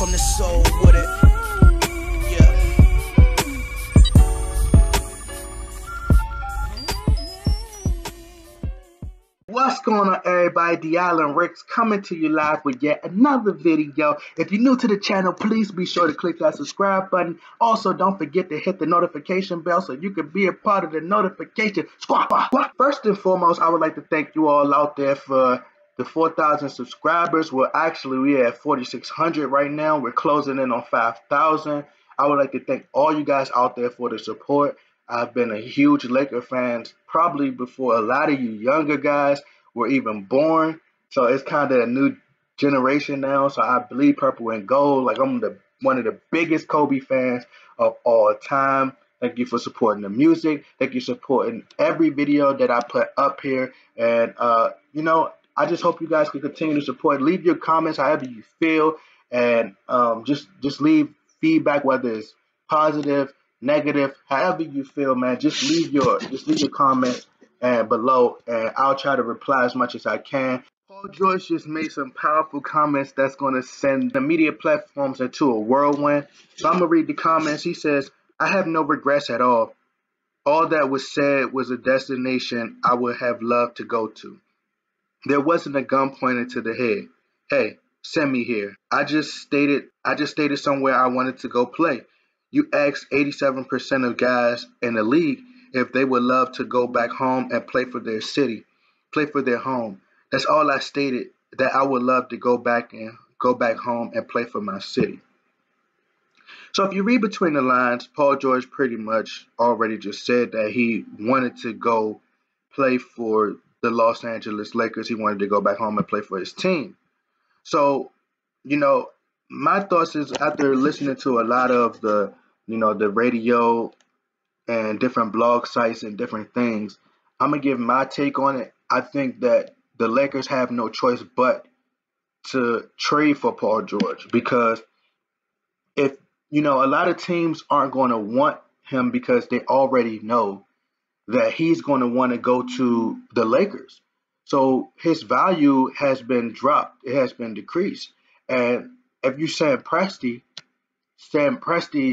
from the soul with it. Yeah. What's going on, everybody? The Island Ricks coming to you live with yet another video. If you're new to the channel, please be sure to click that subscribe button. Also, don't forget to hit the notification bell so you can be a part of the notification squad. First and foremost, I would like to thank you all out there for the 4,000 subscribers. Well, actually, we're at 4,600 right now. We're closing in on 5,000. I would like to thank all you guys out there for the support. I've been a huge Laker fan probably before a lot of you younger guys were even born. So it's kind of a new generation now. So I bleed purple and gold. Like, I'm one of the biggest Kobe fans of all time. Thank you for supporting the music. Thank you for supporting every video that I put up here. And, you know, I just hope you guys can continue to support. Leave your comments however you feel. And just leave feedback, whether it's positive, negative, however you feel, man. Just leave your comments below, and I'll try to reply as much as I can. Paul George just made some powerful comments that's going to send the media platforms into a whirlwind. So I'm going to read the comments. He says, "I have no regrets at all. All that was said was a destination I would have loved to go to. There wasn't a gun pointed to the head. Hey, send me here. I just stated somewhere I wanted to go play. You asked 87% of guys in the league if they would love to go back home and play for their city, play for their home. That's all I stated, that I would love to go back home and play for my city." So if you read between the lines, Paul George pretty much already just said that he wanted to go play for the Los Angeles Lakers. He wanted to go back home and play for his team. So, you know, my thoughts is, after listening to a lot of the radio and different blog sites and different things, I'm going to give my take on it. I think that the Lakers have no choice but to trade for Paul George, because if, a lot of teams aren't going to want him because they already know that he's going to want to go to the Lakers. So his value has been dropped. It has been decreased. And if you Sam Presti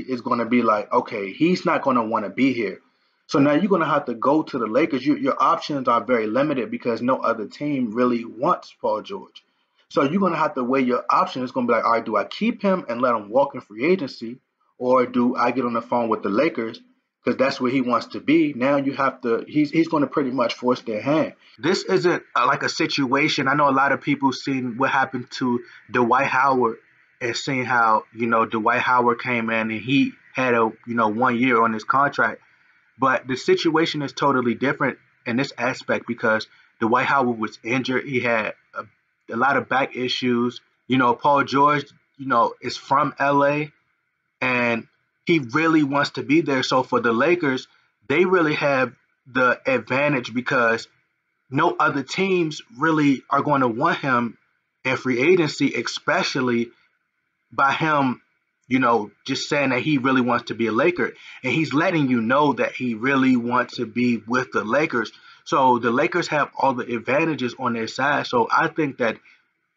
is going to be like, okay, he's not going to want to be here. So now you're going to have to go to the Lakers. Your options are very limited because no other team really wants Paul George. So you're going to have to weigh your options. It's going to be like, all right, do I keep him and let him walk in free agency, or do I get on the phone with the Lakers because that's where he wants to be? Now you have to, he's going to pretty much force their hand. This isn't like a situation. I know a lot of people seen what happened to Dwight Howard and seeing how, Dwight Howard came in and he had a, 1 year on his contract. But the situation is totally different in this aspect because Dwight Howard was injured. He had a lot of back issues. Paul George, is from LA and he really wants to be there. So for the Lakers, they really have the advantage because no other teams really are going to want him in free agency, especially by him, just saying that he really wants to be a Laker. And he's letting you know that he really wants to be with the Lakers. So the Lakers have all the advantages on their side. So I think that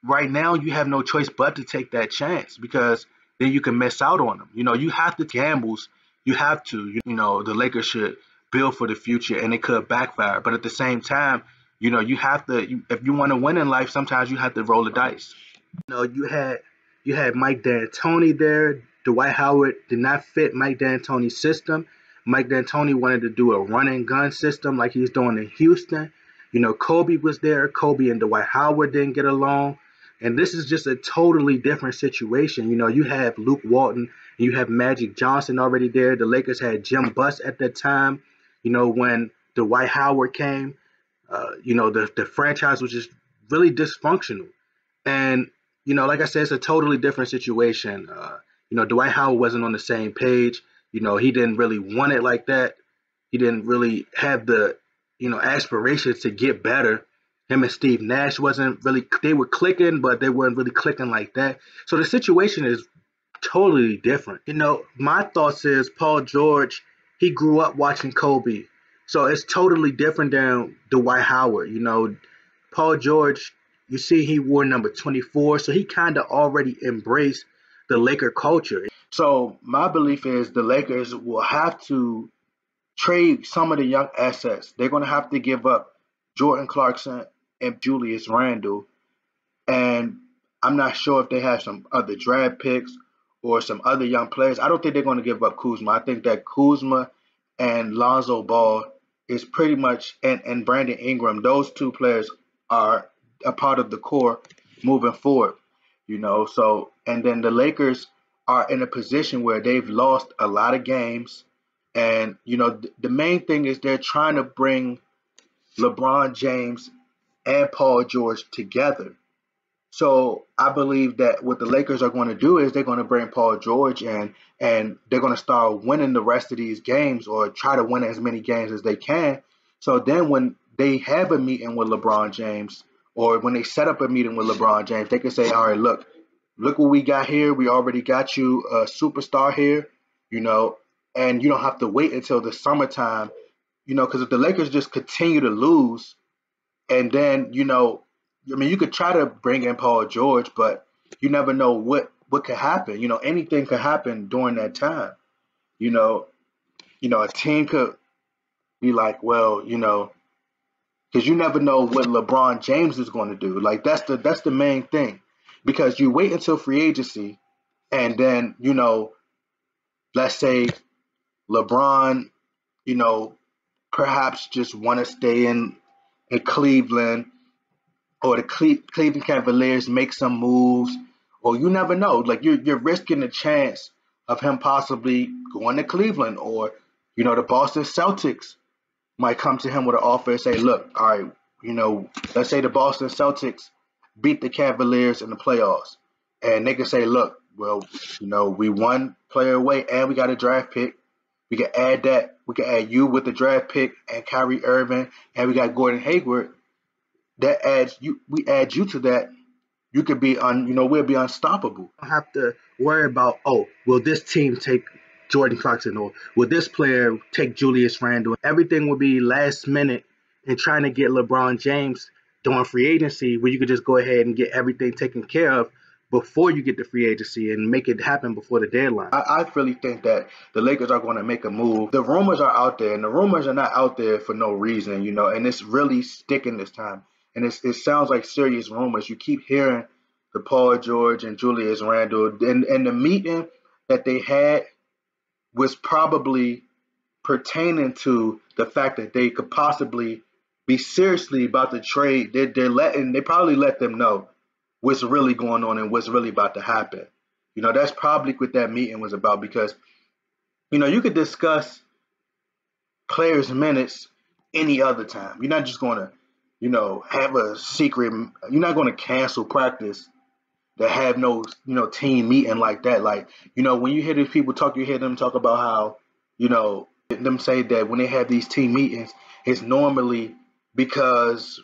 right now you have no choice but to take that chance, because then you can miss out on them. You have to gambles. You have to. The Lakers should build for the future, and it could backfire. But at the same time, you have to. If you want to win in life, sometimes you have to roll the dice. You had Mike D'Antoni there. Dwight Howard did not fit Mike D'Antoni's system. Mike D'Antoni wanted to do a run and gun system like he's doing in Houston. Kobe was there. Kobe and Dwight Howard didn't get along. And this is just a totally different situation. You have Luke Walton, and you have Magic Johnson already there. The Lakers had Jim Buss at that time. When Dwight Howard came, the franchise was just really dysfunctional. And, like I said, it's a totally different situation. Dwight Howard wasn't on the same page. He didn't really want it like that. He didn't really have the, aspirations to get better. Him and Steve Nash wasn't really, they were clicking, but they weren't really clicking like that. So the situation is totally different. My thoughts is Paul George, he grew up watching Kobe. So it's totally different than Dwight Howard. Paul George, you see he wore number 24, so he kind of already embraced the Laker culture. So my belief is the Lakers will have to trade some of the young assets. They're going to have to give up Jordan Clarkson and Julius Randle. And I'm not sure if they have some other draft picks or some other young players. I don't think they're going to give up Kuzma. I think that Kuzma and Lonzo Ball is pretty much, and Brandon Ingram, those two players are a part of the core moving forward. So, and then the Lakers are in a position where they've lost a lot of games. And, the main thing is they're trying to bring LeBron James and Paul George together. So I believe that what the Lakers are going to do is they're going to bring Paul George in, and they're going to start winning the rest of these games, or try to win as many games as they can. So then when they have a meeting with LeBron James, or when they set up a meeting with LeBron James, they can say, all right, look what we got here. We already got you a superstar here, and you don't have to wait until the summertime, because if the Lakers just continue to lose, and then, you could try to bring in Paul George, but you never know what could happen. Anything could happen during that time. A team could be like, well, because you never know what LeBron James is going to do. Like that's the main thing, because you wait until free agency, and then let's say LeBron, you know, perhaps just want to stay in Cleveland, or the Cleveland Cavaliers make some moves, or you never know. Like you're risking the chance of him possibly going to Cleveland, or the Boston Celtics might come to him with an offer and say, look, all right, let's say the Boston Celtics beat the Cavaliers in the playoffs, and they can say, look, well, we one player away and we got a draft pick. We can add that. We can add you with the draft pick and Kyrie Irving, and we got Gordon Hayward. That adds you. We add you to that. You could be we'll be unstoppable. Don't have to worry about, oh, will this team take Jordan Clarkson, or will this player take Julius Randle? Everything will be last minute, and trying to get LeBron James during free agency, where you could just go ahead and get everything taken care of before you get the free agency and make it happen before the deadline. I really think that the Lakers are going to make a move. The rumors are out there, and the rumors are not out there for no reason, and it's really sticking this time. And it sounds like serious rumors. You keep hearing the Paul George and Julius Randle, and the meeting that they had was probably pertaining to the fact that they could possibly be seriously about to trade. They probably let them know what's really going on and what's really about to happen. That's probably what that meeting was about, because you could discuss players' minutes any other time. You're not just going to have a secret. You're not going to cancel practice that have no team meeting like that. Like, when you hear these people talk, you hear them talk about how them say that when they have these team meetings, it's normally because,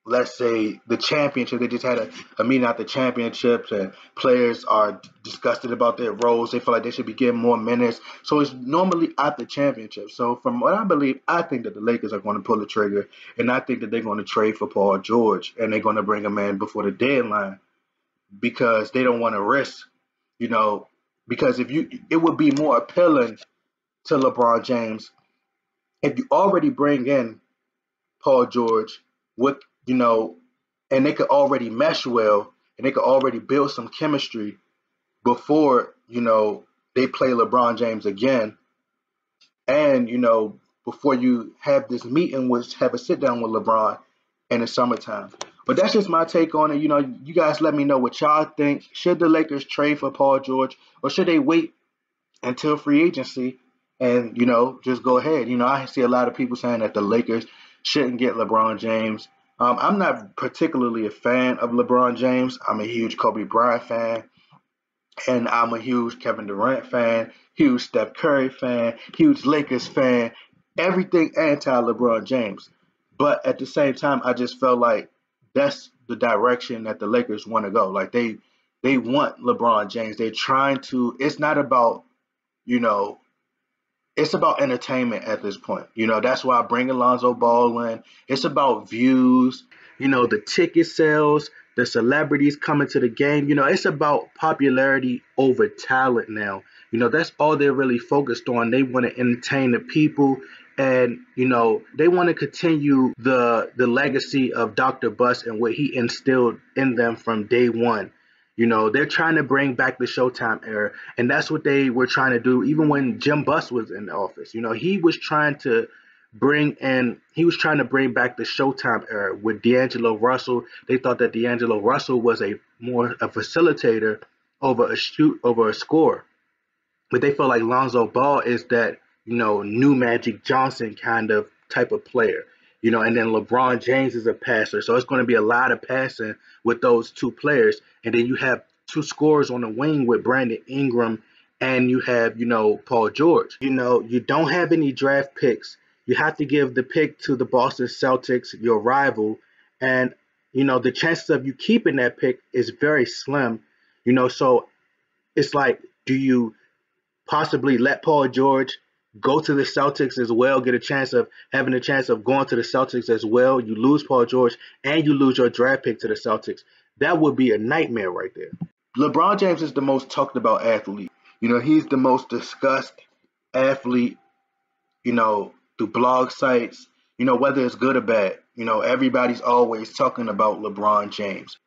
let's say, the championship, they just had a meeting at the championships, and players are disgusted about their roles. They feel like they should be getting more minutes. So it's normally at the championship. So from what I believe, I think that the Lakers are going to pull the trigger, and I think that they're going to trade for Paul George, and they're going to bring him in before the deadline, because they don't want to risk, because it would be more appealing to LeBron James if you already bring in Paul George with, and they could already mesh well, and they could already build some chemistry before, they play LeBron James again. And, before you have this meeting, have a sit down with LeBron in the summertime. But that's just my take on it. You guys let me know what y'all think. Should the Lakers trade for Paul George, or should they wait until free agency and, just go ahead? I see a lot of people saying that the Lakers shouldn't get LeBron James. I'm not particularly a fan of LeBron James. I'm a huge Kobe Bryant fan, and I'm a huge Kevin Durant fan, huge Steph Curry fan, huge Lakers fan, everything anti-LeBron James. But at the same time, I just felt like that's the direction that the Lakers want to go. Like they want LeBron James. They're trying to. It's not about, it's about entertainment at this point. That's why I bring Alonzo Ball in. It's about views. you know, the ticket sales, the celebrities coming to the game. You know, it's about popularity over talent now. You know, that's all they're really focused on. They want to entertain the people, and you know, they want to continue the legacy of Dr. Buss and what he instilled in them from day one. You know, they're trying to bring back the Showtime era, and that's what they were trying to do. Even when Jim Buss was in the office, you know, he was trying to bring back the Showtime era with D'Angelo Russell. They thought that D'Angelo Russell was a facilitator over a scorer, but they felt like Lonzo Ball is that, you know, new Magic Johnson kind of type of player. You know, and then LeBron James is a passer. So it's going to be a lot of passing with those two players. And then you have two scorers on the wing with Brandon Ingram, and you have, you know, Paul George. You know, you don't have any draft picks. You have to give the pick to the Boston Celtics, your rival. And, you know, the chances of you keeping that pick is very slim. You know, so it's like, do you possibly let Paul George go to the Celtics as well, get having a chance of going to the Celtics as well? You lose Paul George and you lose your draft pick to the Celtics. That would be a nightmare right there. LeBron James is the most talked about athlete. You know, he's the most discussed athlete, you know, through blog sites, you know, whether it's good or bad. You know, everybody's always talking about LeBron James.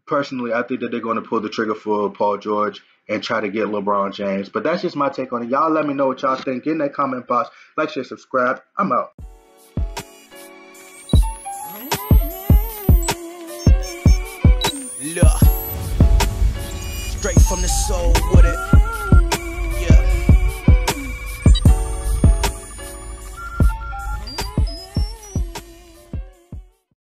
Personally, I think that they're going to pull the trigger for Paul George and try to get LeBron James. But that's just my take on it. Y'all let me know what y'all think in that comment box. Like, share, subscribe. I'm out. Look, straight from the soul with it.